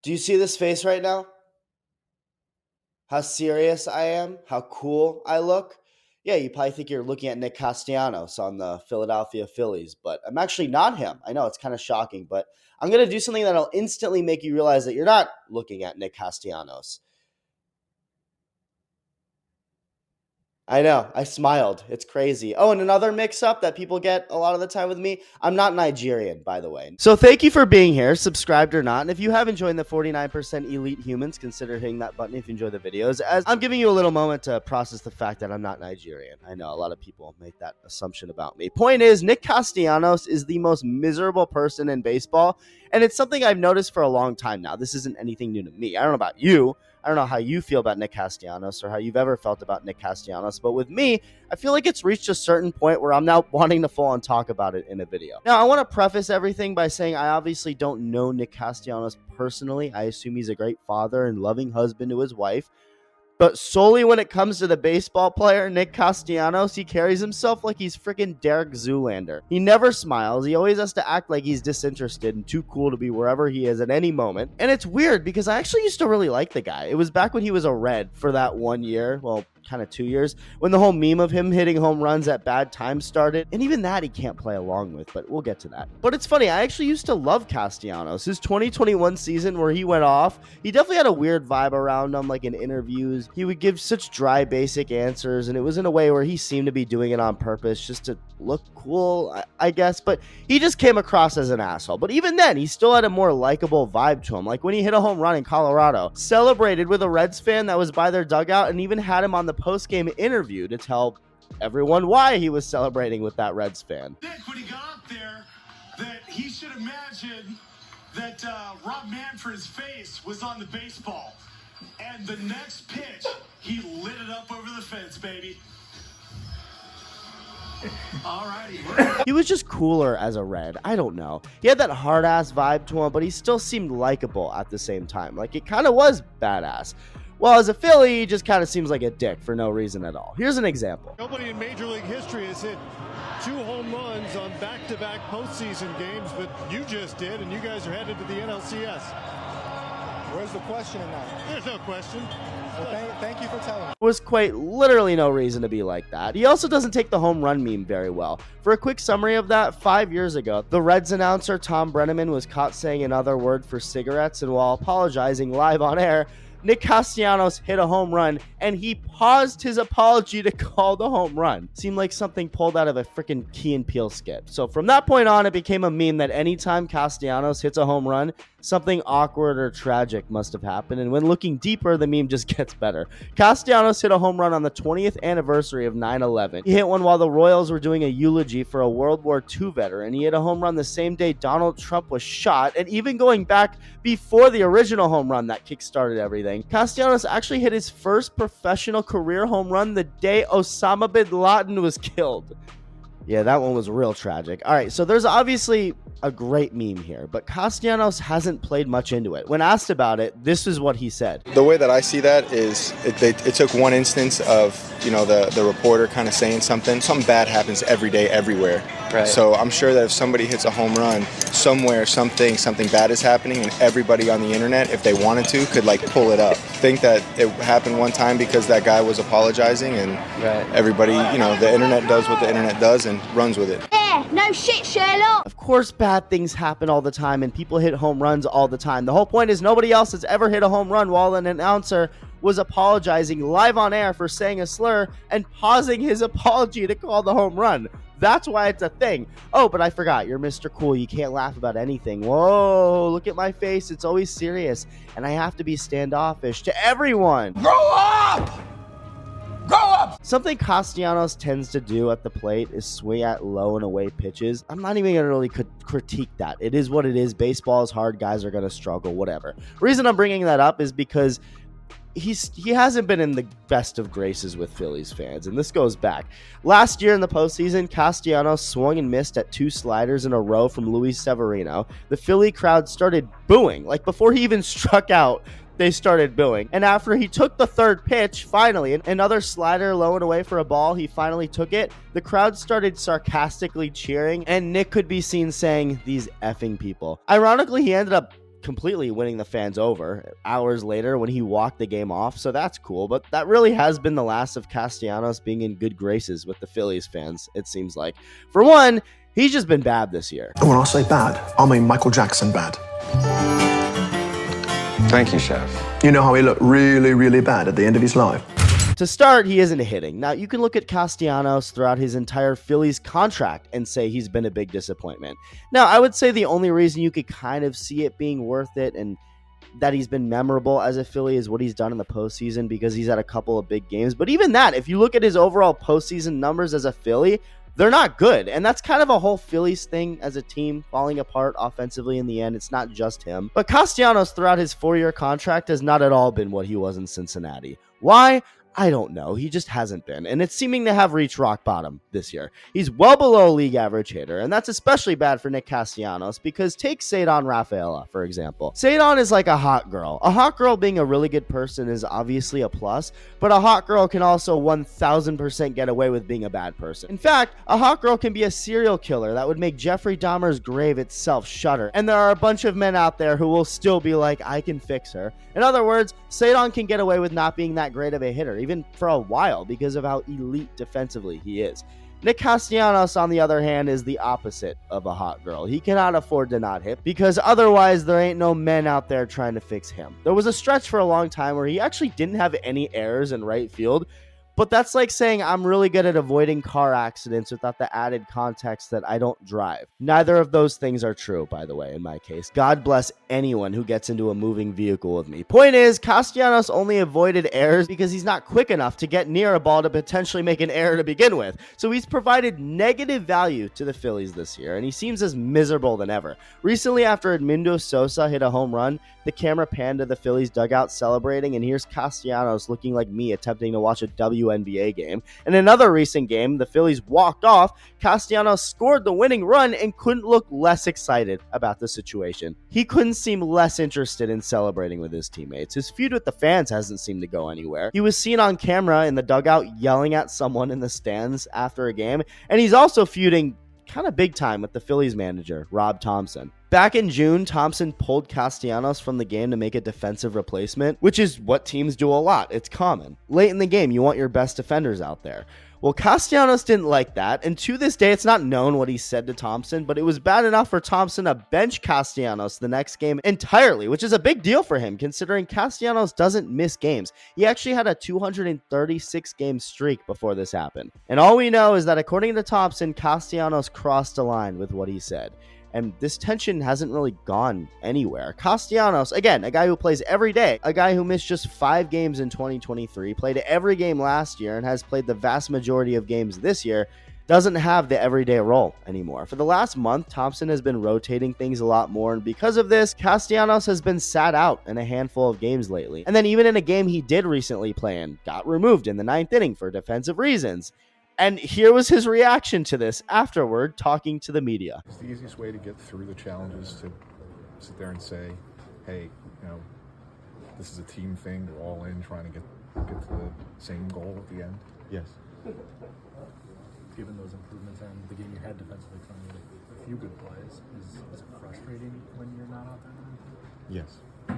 Do you see this face right now? How serious I am? How cool I look? Yeah, you probably think you're looking at Nick Castellanos on the Philadelphia Phillies, but I'm actually not him. I know it's kind of shocking, but I'm going to do something that'll instantly make you realize that you're not looking at Nick Castellanos. I know. I smiled. It's crazy. Oh, and another mix up that people get a lot of the time with me. I'm not Nigerian, by the way. So thank you for being here, subscribed or not. And if you haven't joined the 49% Elite Humans, consider hitting that button if you enjoy the videos, as I'm giving you a little moment to process the fact that I'm not Nigerian. I know a lot of people make that assumption about me. Point is, Nick Castellanos is the most miserable person in baseball, and it's something I've noticed for a long time now. This isn't anything new to me. I don't know about you. I don't know how you feel about Nick Castellanos or how you've ever felt about Nick Castellanos, but with me, I feel like it's reached a certain point where I'm now wanting to full on talk about it in a video. Now, I want to preface everything by saying I obviously don't know Nick Castellanos personally. I assume he's a great father and loving husband to his wife. But solely when it comes to the baseball player, Nick Castellanos, he carries himself like he's freaking Derek Zoolander. He never smiles. He always has to act like he's disinterested and too cool to be wherever he is at any moment. And it's weird because I actually used to really like the guy. It was back when he was a Red for that 1 year. Well, kind of 2 years, when the whole meme of him hitting home runs at bad times started. And even that he can't play along with, but we'll get to that. But it's funny, I actually used to love Castellanos. His 2021 season where he went off, he definitely had a weird vibe around him, like in interviews. He would give such dry, basic answers, and it was in a way where he seemed to be doing it on purpose just to look cool, I guess, but he just came across as an asshole. But even then, he still had a more likable vibe to him. Like when he hit a home run in Colorado, celebrated with a Reds fan that was by their dugout and even had him on the post-game interview to tell everyone why he was celebrating with that Reds fan. Nick, when he got up there, that he should imagine that Rob Manfred's face was on the baseball. And the next pitch, he lit it up over the fence, baby. Alrighty. He was just cooler as a Red. I don't know. He had that hard-ass vibe to him, but he still seemed likable at the same time. Like, it kind of was badass. Well, as a Philly, he just kind of seems like a dick for no reason at all. Here's an example. Nobody in Major League history has hit 2 home runs on back-to-back postseason games, but you just did, and you guys are headed to the NLCS. Where's the question in that? There's no question. Well, thank you for telling me. There was quite literally no reason to be like that. He also doesn't take the home run meme very well. For a quick summary of that, 5 years ago, the Reds announcer Tom Brenneman was caught saying another word for cigarettes, and while apologizing live on air, Nick Castellanos hit a home run, and he paused his apology to call the home run. Seemed like something pulled out of a freaking Key and Peele skit. So from that point on, it became a meme that anytime Castellanos hits a home run, something awkward or tragic must have happened, and when looking deeper, the meme just gets better. Castellanos hit a home run on the 20th anniversary of 9/11. He hit one while the Royals were doing a eulogy for a World War II veteran. He hit a home run the same day Donald Trump was shot, and even going back before the original home run that kickstarted everything. Castellanos actually hit his first professional career home run the day Osama bin Laden was killed. Yeah, that one was real tragic. All right, so there's obviously a great meme here, but Castellanos hasn't played much into it. When asked about it, this is what he said. The way that I see that is it took one instance of, the reporter kind of saying something. Something bad happens every day, everywhere. Right. So I'm sure that if somebody hits a home run, somewhere something bad is happening, and everybody on the internet, if they wanted to, could pull it up. Think that it happened one time because that guy was apologizing, and everybody, the internet does what the internet does and runs with it. No shit, Sherlock. Of course, bad things happen all the time, and people hit home runs all the time. The whole point is nobody else has ever hit a home run while an announcer was apologizing live on air for saying a slur and pausing his apology to call the home run. That's why it's a thing. Oh, but I forgot. You're Mr. Cool. You can't laugh about anything. Whoa, look at my face. It's always serious, and I have to be standoffish to everyone. Grow up! Grow up! Something Castellanos tends to do at the plate is swing at low and away pitches. I'm not even going to really critique that. It is what it is. Baseball is hard. Guys are going to struggle, whatever. Reason I'm bringing that up is because he hasn't been in the best of graces with Phillies fans, and this goes back. Last year in the postseason, Castellanos swung and missed at 2 sliders in a row from Luis Severino. The Philly crowd started booing. Before he even struck out, they started booing. And after he took the third pitch, finally, another slider low and away for a ball, he finally took it. The crowd started sarcastically cheering, and Nick could be seen saying, "These effing people." Ironically, he ended up completely winning the fans over hours later when he walked the game off, so that's cool. But that really has been the last of Castellanos being in good graces with the Phillies fans, it seems like. For one, he's just been bad this year. When I say bad, I mean Michael Jackson bad. Thank you, Chef. You know how he looked really, really bad at the end of his life? To start, he isn't hitting. Now, you can look at Castellanos throughout his entire Phillies contract and say he's been a big disappointment. Now, I would say the only reason you could kind of see it being worth it and that he's been memorable as a Philly is what he's done in the postseason, because he's had a couple of big games. But even that, if you look at his overall postseason numbers as a Philly, they're not good. And that's kind of a whole Phillies thing as a team falling apart offensively in the end. It's not just him. But Castellanos throughout his 4-year contract has not at all been what he was in Cincinnati. Why? I don't know. He just hasn't been, and it's seeming to have reached rock bottom this year. He's well below league average hitter, and that's especially bad for Nick Castellanos, because take Cedon Rafaela, for example. Cedon is like a hot girl. A hot girl being a really good person is obviously a plus, but a hot girl can also 1000% get away with being a bad person. In fact, a hot girl can be a serial killer that would make Jeffrey Dahmer's grave itself shudder, and there are a bunch of men out there who will still be like, I can fix her. In other words, Cedon can get away with not being that great of a hitter, even for a while, because of how elite defensively he is. Nick Castellanos, on the other hand, is the opposite of a hot girl. He cannot afford to not hit, because otherwise there ain't no men out there trying to fix him. There was a stretch for a long time where he actually didn't have any errors in right field, but that's like saying I'm really good at avoiding car accidents without the added context that I don't drive. Neither of those things are true, by the way, in my case. God bless anyone who gets into a moving vehicle with me. Point is, Castellanos only avoided errors because he's not quick enough to get near a ball to potentially make an error to begin with. So he's provided negative value to the Phillies this year, and he seems as miserable than ever. Recently, after Edmundo Sosa hit a home run, the camera panned to the Phillies dugout celebrating, and here's Castellanos looking like me attempting to watch a WNBA game. In another recent game, the Phillies walked off, Castellanos scored the winning run and couldn't look less excited about the situation. He couldn't seem less interested in celebrating with his teammates. His feud with the fans hasn't seemed to go anywhere. He was seen on camera in the dugout yelling at someone in the stands after a game, and he's also feuding kind of big time with the Phillies manager, Rob Thompson. Back in June, Thompson pulled Castellanos from the game to make a defensive replacement, which is what teams do a lot. It's common. Late in the game, you want your best defenders out there. Well, Castellanos didn't like that, and to this day, it's not known what he said to Thompson, but it was bad enough for Thompson to bench Castellanos the next game entirely, which is a big deal for him, considering Castellanos doesn't miss games. He actually had a 236-game streak before this happened. And all we know is that according to Thompson, Castellanos crossed a line with what he said. And this tension hasn't really gone anywhere. Castellanos, again, a guy who plays every day, a guy who missed just 5 games in 2023, played every game last year, and has played the vast majority of games this year, doesn't have the everyday role anymore. For the last month, Thompson has been rotating things a lot more, and because of this, Castellanos has been sat out in a handful of games lately. And then even in a game he did recently play in, got removed in the 9th inning for defensive reasons. And here was his reaction to this afterward, talking to the media. It's the easiest way to get through the challenges to sit there and say, hey, this is a team thing. We're all in trying to get to the same goal at the end. Yes. Given those improvements and the game you had defensively from a few good plays, is it frustrating when you're not out there? Yes.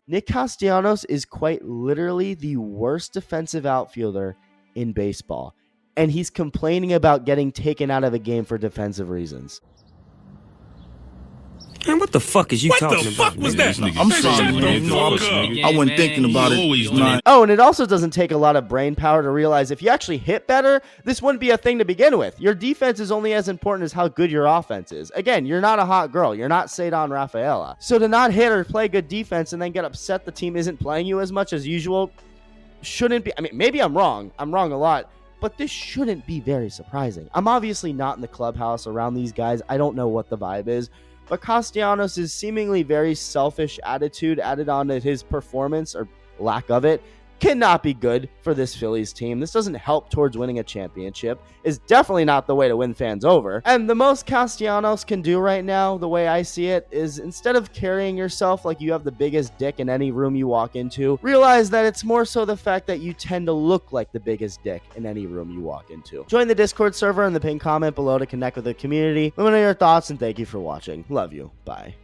Nick Castellanos is quite literally the worst defensive outfielder in baseball, and he's complaining about getting taken out of a game for defensive reasons. Man, what the fuck is you talking about? What the fuck was that? I'm sorry, I wasn't thinking about it. Oh, and it also doesn't take a lot of brain power to realize if you actually hit better, this wouldn't be a thing to begin with. Your defense is only as important as how good your offense is. Again, you're not a hot girl. You're not Cedon Rafaela. So to not hit or play good defense and then get upset the team isn't playing you as much as usual shouldn't be. I mean, maybe I'm wrong. I'm wrong a lot. But this shouldn't be very surprising. I'm obviously not in the clubhouse around these guys. I don't know what the vibe is. But Castellanos' seemingly very selfish attitude added on to his performance, or lack of it, cannot be good for this Phillies team. This doesn't help towards winning a championship. It's definitely not the way to win fans over. And the most Castellanos can do right now, the way I see it, is instead of carrying yourself like you have the biggest dick in any room you walk into, realize that it's more so the fact that you tend to look like the biggest dick in any room you walk into. Join the Discord server in the pinned comment below to connect with the community. Let me know your thoughts, and thank you for watching. Love you. Bye.